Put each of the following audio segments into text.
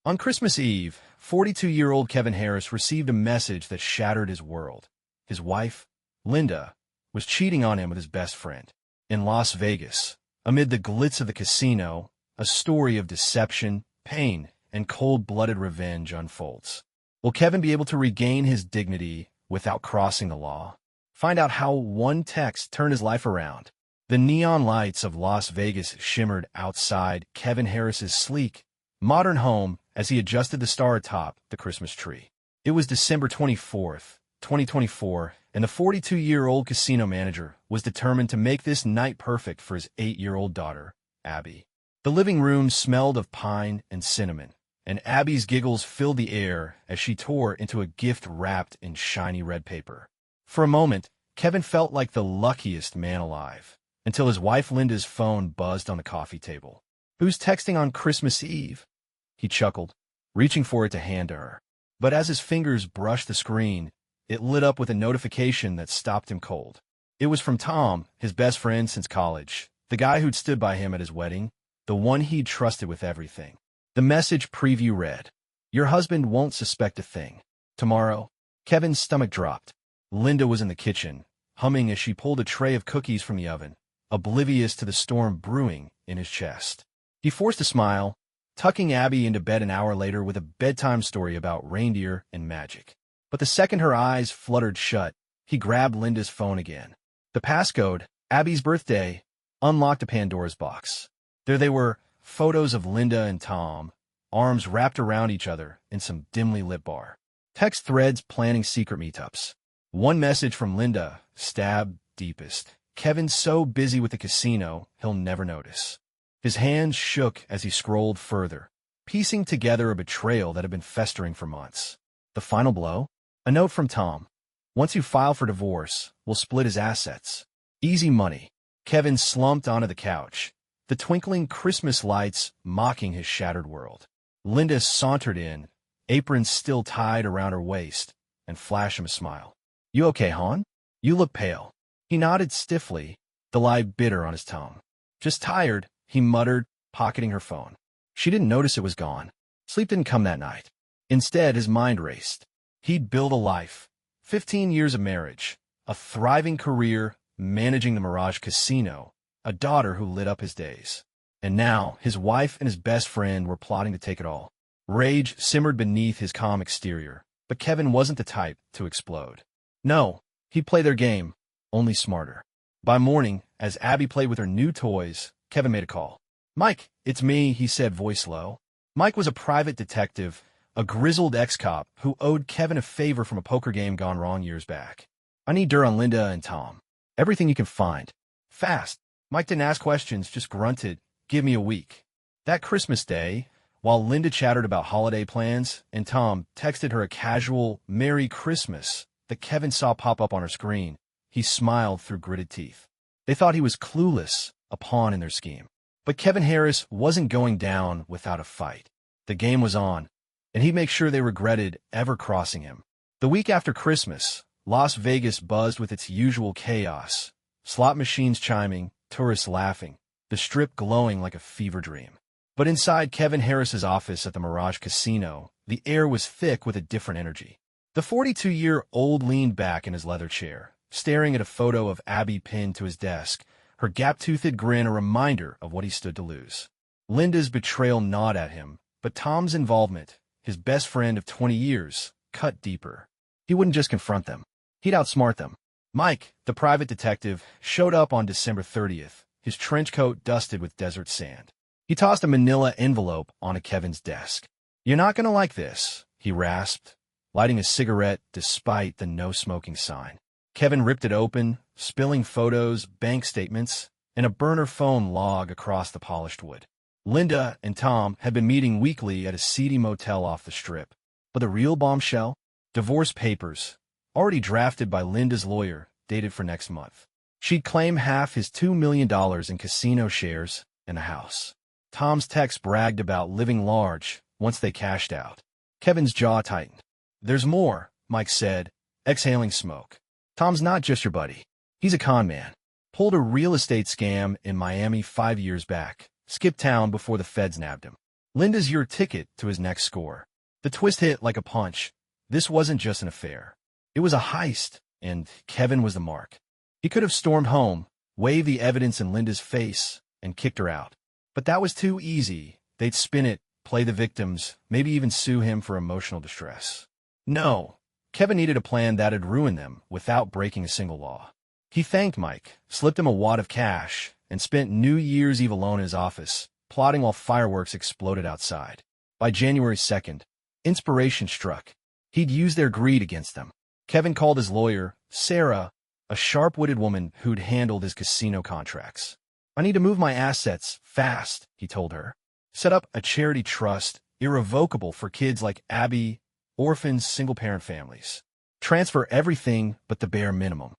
On Christmas Eve, 42-year-old Kevin Harris received a message that shattered his world. His wife, Linda, was cheating on him with his best friend. In Las Vegas, amid the glitz of the casino, a story of deception, pain, and cold-blooded revenge unfolds. Will Kevin be able to regain his dignity without crossing the law? Find out how one text turned his life around. The neon lights of Las Vegas shimmered outside Kevin Harris's sleek, modern home as he adjusted the star atop the Christmas tree. It was December 24th, 2024, and the 42-year-old casino manager was determined to make this night perfect for his 8-year-old daughter, Abby. The living room smelled of pine and cinnamon, and Abby's giggles filled the air as she tore into a gift wrapped in shiny red paper. For a moment, Kevin felt like the luckiest man alive, until his wife Linda's phone buzzed on the coffee table. "Who's texting on Christmas Eve?" He chuckled, reaching for it to hand to her. But as his fingers brushed the screen, it lit up with a notification that stopped him cold. It was from Tom, his best friend since college, the guy who'd stood by him at his wedding, the one he'd trusted with everything. The message preview read, "Your husband won't suspect a thing. Tomorrow." Kevin's stomach dropped. Linda was in the kitchen, humming as she pulled a tray of cookies from the oven, oblivious to the storm brewing in his chest. He forced a smile, tucking Abby into bed an hour later with a bedtime story about reindeer and magic. But the second her eyes fluttered shut, he grabbed Linda's phone again. The passcode, Abby's birthday, unlocked a Pandora's box. There they were, photos of Linda and Tom, arms wrapped around each other in some dimly lit bar. Text threads planning secret meetups. One message from Linda, stabbed deepest. "Kevin's so busy with the casino, he'll never notice." His hands shook as he scrolled further, piecing together a betrayal that had been festering for months. The final blow? A note from Tom. "Once you file for divorce, we'll split his assets. Easy money." Kevin slumped onto the couch, the twinkling Christmas lights mocking his shattered world. Linda sauntered in, apron still tied around her waist, and flashed him a smile. "You okay, hon? You look pale." He nodded stiffly, the lie bitter on his tongue. "Just tired," he muttered, pocketing her phone. She didn't notice it was gone. Sleep didn't come that night. Instead, his mind raced. He'd built a life, 15 years of marriage, a thriving career managing the Mirage Casino, a daughter who lit up his days. And now, his wife and his best friend were plotting to take it all. Rage simmered beneath his calm exterior, but Kevin wasn't the type to explode. No, he'd play their game, only smarter. By morning, as Abby played with her new toys, Kevin made a call. "Mike, it's me," he said, voice low. Mike was a private detective, a grizzled ex-cop who owed Kevin a favor from a poker game gone wrong years back. "I need dirt on Linda and Tom. Everything you can find. Fast." Mike didn't ask questions, just grunted, "Give me a week." That Christmas day, while Linda chattered about holiday plans and Tom texted her a casual "Merry Christmas" that Kevin saw pop up on her screen, he smiled through gritted teeth. They thought he was clueless, a pawn in their scheme. But Kevin Harris wasn't going down without a fight. The game was on, and he'd make sure they regretted ever crossing him. The week after Christmas, Las Vegas buzzed with its usual chaos. Slot machines chiming, tourists laughing, the Strip glowing like a fever dream. But inside Kevin Harris's office at the Mirage Casino, the air was thick with a different energy. The 42-year-old leaned back in his leather chair, staring at a photo of Abby pinned to his desk, her gap-toothed grin a reminder of what he stood to lose. Linda's betrayal gnawed at him, but Tom's involvement, his best friend of 20 years, cut deeper. He wouldn't just confront them. He'd outsmart them. Mike, the private detective, showed up on December 30th, his trench coat dusted with desert sand. He tossed a manila envelope onto Kevin's desk. "You're not going to like this," he rasped, lighting a cigarette despite the no-smoking sign. Kevin ripped it open, spilling photos, bank statements, and a burner phone log across the polished wood. Linda and Tom had been meeting weekly at a seedy motel off the Strip. But the real bombshell? Divorce papers, already drafted by Linda's lawyer, dated for next month. She'd claim half his $2 million in casino shares and a house. Tom's text bragged about living large once they cashed out. Kevin's jaw tightened. "There's more," Mike said, exhaling smoke. "Tom's not just your buddy. He's a con man. Pulled a real estate scam in Miami 5 years back. Skipped town before the feds nabbed him. Linda's your ticket to his next score. The twist hit like a punch. This wasn't just an affair. It was a heist, and Kevin was the mark. He could have stormed home, waved the evidence in Linda's face, and kicked her out. But that was too easy. They'd spin it, play the victims, maybe even sue him for emotional distress. No, Kevin needed a plan that'd ruin them without breaking a single law. He thanked Mike, slipped him a wad of cash, and spent New Year's Eve alone in his office, plotting while fireworks exploded outside. By January 2nd, inspiration struck. He'd used their greed against them. Kevin called his lawyer, Sarah, a sharp-witted woman who'd handled his casino contracts. I need to move my assets fast, he told her. Set up a charity trust, irrevocable for kids like Abby, orphans, single-parent families. Transfer everything but the bare minimum.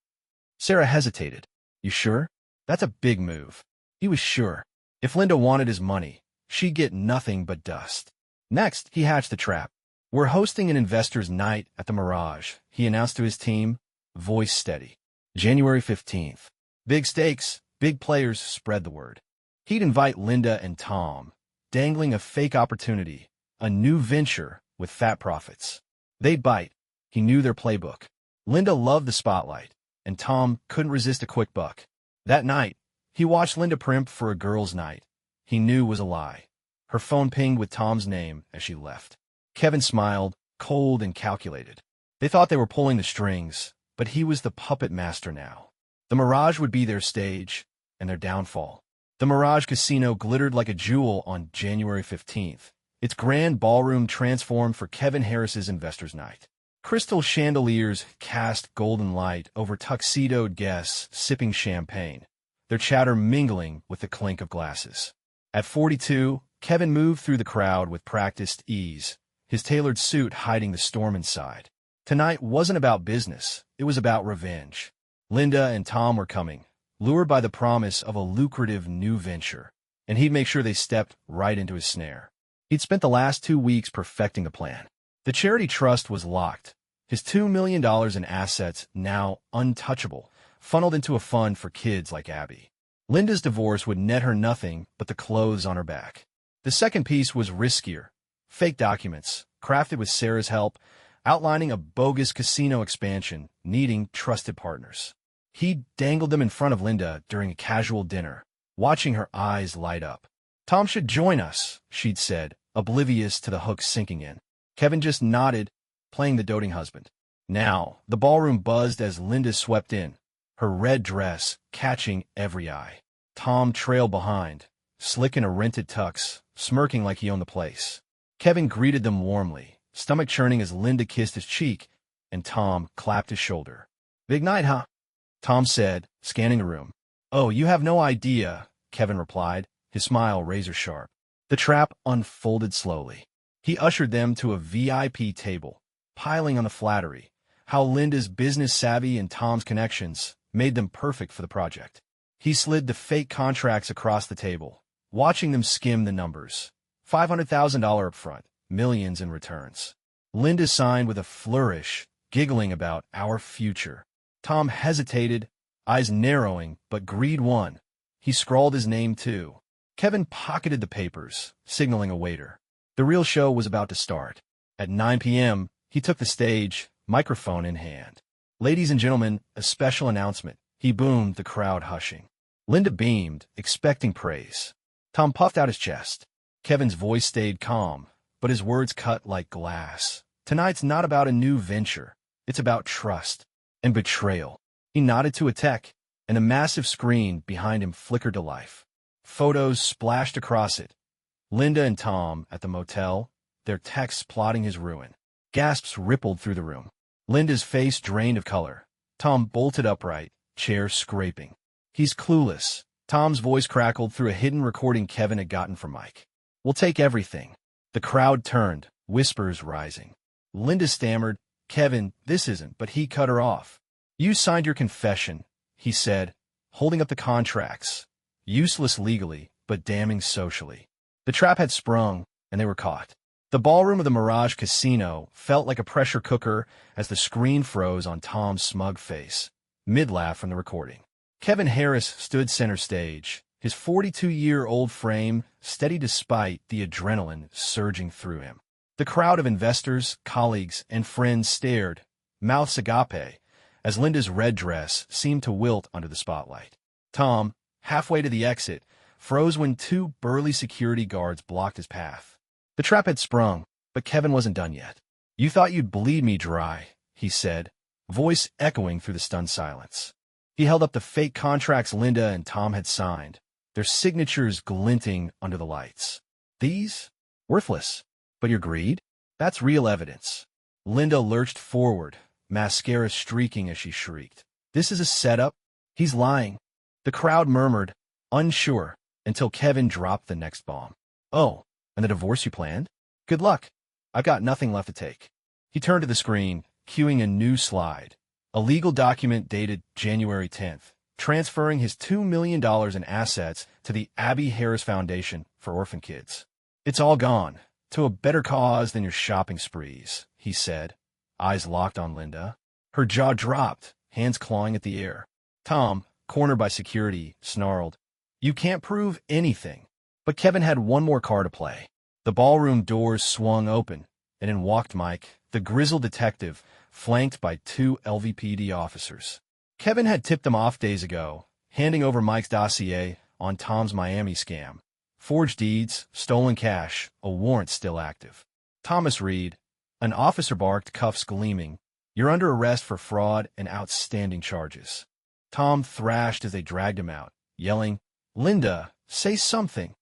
Sarah hesitated. You sure? That's a big move. He was sure. If Linda wanted his money, she'd get nothing but dust. Next, he hatched the trap. We're hosting an investors' night at the Mirage, he announced to his team, voice steady. January 15th. Big stakes, big players, spread the word. He'd invite Linda and Tom, dangling a fake opportunity, a new venture with fat profits. They'd bite. He knew their playbook. Linda loved the spotlight, and Tom couldn't resist a quick buck. That night, he watched Linda primp for a girls' night. He knew was a lie. Her phone pinged with Tom's name as she left. Kevin smiled, cold and calculated. They thought they were pulling the strings, but he was the puppet master now. The Mirage would be their stage, and their downfall. The Mirage Casino glittered like a jewel on January 15th. Its grand ballroom transformed for Kevin Harris's investors' night. Crystal chandeliers cast golden light over tuxedoed guests sipping champagne, their chatter mingling with the clink of glasses. At 42, Kevin moved through the crowd with practiced ease, his tailored suit hiding the storm inside. Tonight wasn't about business, it was about revenge. Linda and Tom were coming, lured by the promise of a lucrative new venture, and he'd make sure they stepped right into his snare. He'd spent the last 2 weeks perfecting the plan. The charity trust was locked, his $2 million in assets, now untouchable, funneled into a fund for kids like Abby. Linda's divorce would net her nothing but the clothes on her back. The second piece was riskier. Fake documents, crafted with Sarah's help, outlining a bogus casino expansion, needing trusted partners. He dangled them in front of Linda during a casual dinner, watching her eyes light up. Tom should join us, she'd said, oblivious to the hook sinking in. Kevin just nodded, playing the doting husband. Now, the ballroom buzzed as Linda swept in, her red dress catching every eye. Tom trailed behind, slick in a rented tux, smirking like he owned the place. Kevin greeted them warmly, stomach churning as Linda kissed his cheek, and Tom clapped his shoulder. Big night, huh? Tom said, scanning the room. Oh, you have no idea, Kevin replied, his smile razor-sharp. The trap unfolded slowly. He ushered them to a VIP table, piling on the flattery, how Linda's business savvy and Tom's connections made them perfect for the project. He slid the fake contracts across the table, watching them skim the numbers. $500,000 up front, millions in returns. Linda signed with a flourish, giggling about our future. Tom hesitated, eyes narrowing, but greed won. He scrawled his name too. Kevin pocketed the papers, signaling a waiter. The real show was about to start. At 9 p.m., he took the stage, microphone in hand. Ladies and gentlemen, a special announcement. He boomed, the crowd hushing. Linda beamed, expecting praise. Tom puffed out his chest. Kevin's voice stayed calm, but his words cut like glass. Tonight's not about a new venture. It's about trust and betrayal. He nodded to a tech, and a massive screen behind him flickered to life. Photos splashed across it. Linda and Tom at the motel, their texts plotting his ruin. Gasps rippled through the room. Linda's face drained of color. Tom bolted upright, chair scraping. He's clueless. Tom's voice crackled through a hidden recording Kevin had gotten from Mike. We'll take everything. The crowd turned, whispers rising. Linda stammered, Kevin, this isn't, but he cut her off. You signed your confession, he said, holding up the contracts. Useless legally, but damning socially. The trap had sprung, and they were caught. The ballroom of the Mirage Casino felt like a pressure cooker as the screen froze on Tom's smug face, mid-laugh from the recording. Kevin Harris stood center stage, his 42-year-old frame steady despite the adrenaline surging through him. The crowd of investors, colleagues, and friends stared, mouths agape, as Linda's red dress seemed to wilt under the spotlight. Tom, halfway to the exit, froze when two burly security guards blocked his path. The trap had sprung, but Kevin wasn't done yet. "You thought you'd bleed me dry," he said, voice echoing through the stunned silence. He held up the fake contracts Linda and Tom had signed, their signatures glinting under the lights. "These? Worthless. But your greed? That's real evidence." Linda lurched forward, mascara streaking as she shrieked. "This is a setup? He's lying." The crowd murmured, unsure, until Kevin dropped the next bomb. "Oh, and the divorce you planned? Good luck. I've got nothing left to take." He turned to the screen, cueing a new slide, a legal document dated January 10th, transferring his $2 million in assets to the Abby Harris Foundation for Orphan Kids. "It's all gone, to a better cause than your shopping sprees," he said, eyes locked on Linda. Her jaw dropped, hands clawing at the air. Tom, cornered by security, snarled, "You can't prove anything." But Kevin had one more card to play. The ballroom doors swung open, and in walked Mike, the grizzled detective, flanked by two LVPD officers. Kevin had tipped them off days ago, handing over Mike's dossier on Tom's Miami scam. Forged deeds, stolen cash, a warrant still active. "Thomas Reed," an officer barked, cuffs gleaming, "you're under arrest for fraud and outstanding charges." Tom thrashed as they dragged him out, yelling, "Linda, say something."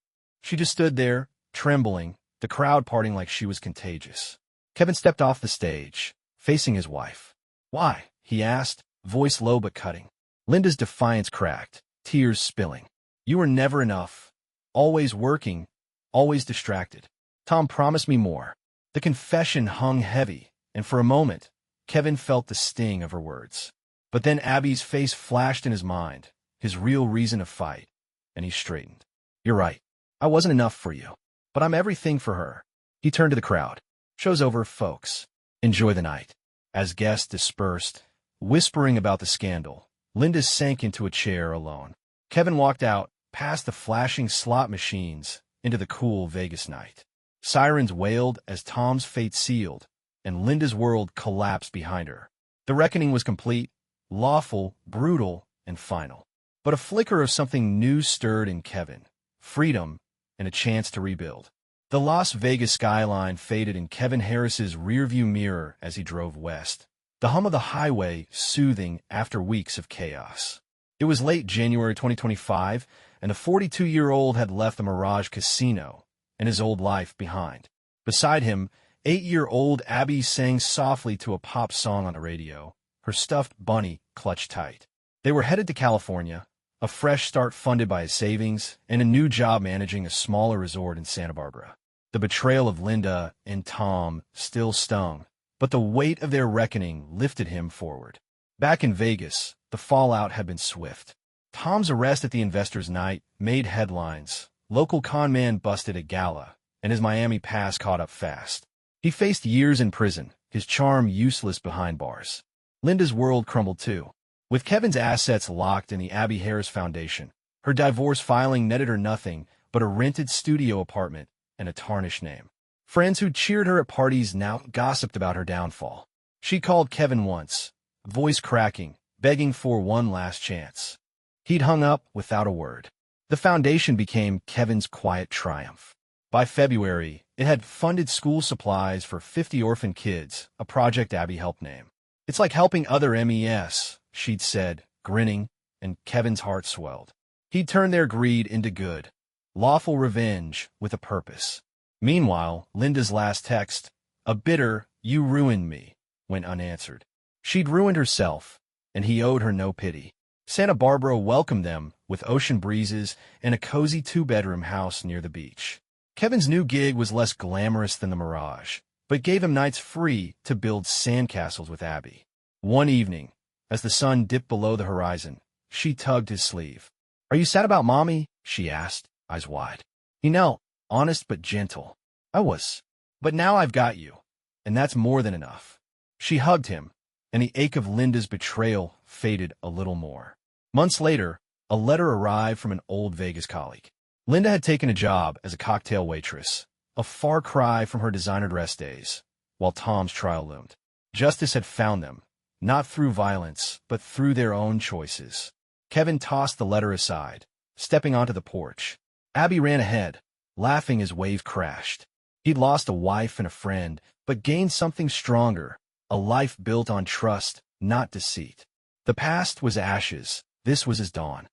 She just stood there, trembling, the crowd parting like she was contagious. Kevin stepped off the stage, facing his wife. "Why?" he asked, voice low but cutting. Linda's defiance cracked, tears spilling. "You were never enough. Always working, always distracted." Tom promised me more. The confession hung heavy, and for a moment, Kevin felt the sting of her words. But then Abby's face flashed in his mind, his real reason to fight, and he straightened. "You're right. I wasn't enough for you, but I'm everything for her." He turned to the crowd. "Show's over, folks. Enjoy the night." As guests dispersed, whispering about the scandal, Linda sank into a chair alone. Kevin walked out, past the flashing slot machines, into the cool Vegas night. Sirens wailed as Tom's fate sealed, and Linda's world collapsed behind her. The reckoning was complete, lawful, brutal, and final. But a flicker of something new stirred in Kevin. Freedom and a chance to rebuild. The Las Vegas skyline faded in Kevin Harris's rearview mirror as he drove west, the hum of the highway soothing after weeks of chaos. It was late January 2025, and the 42-year-old had left the Mirage Casino and his old life behind. Beside him, 8-year-old Abby sang softly to a pop song on the radio, her stuffed bunny clutched tight. They were headed to California, a fresh start funded by his savings, and a new job managing a smaller resort in Santa Barbara. The betrayal of Linda and Tom still stung, but the weight of their reckoning lifted him forward. Back in Vegas, the fallout had been swift. Tom's arrest at the investors' night made headlines. Local con man busted at Gala, and his Miami past caught up fast. He faced years in prison, his charm useless behind bars. Linda's world crumbled too. With Kevin's assets locked in the Abby Harris Foundation, her divorce filing netted her nothing but a rented studio apartment and a tarnished name. Friends who cheered her at parties now gossiped about her downfall. She called Kevin once, voice cracking, begging for one last chance. He'd hung up without a word. The foundation became Kevin's quiet triumph. By February, it had funded school supplies for 50 orphan kids, a project Abby helped name. "It's like helping other MES," she'd said, grinning, and Kevin's heart swelled. He'd turned their greed into good, lawful revenge with a purpose. Meanwhile, Linda's last text, a bitter, "You ruined me," went unanswered. She'd ruined herself, and he owed her no pity. Santa Barbara welcomed them with ocean breezes and a cozy two-bedroom house near the beach. Kevin's new gig was less glamorous than the Mirage, but gave him nights free to build sandcastles with Abby. One evening, as the sun dipped below the horizon, she tugged his sleeve. "Are you sad about Mommy?" she asked, eyes wide. He knelt, honest but gentle. "I was. But now I've got you, and that's more than enough." She hugged him, and the ache of Linda's betrayal faded a little more. Months later, A letter arrived from an old Vegas colleague. Linda had taken a job as a cocktail waitress, a far cry from her designer dress days, while Tom's trial loomed. Justice had found them, not through violence, but through their own choices. Kevin tossed the letter aside, stepping onto the porch. Abby ran ahead, laughing as waves crashed. He'd lost a wife and a friend, but gained something stronger, a life built on trust, not deceit. The past was ashes, this was his dawn.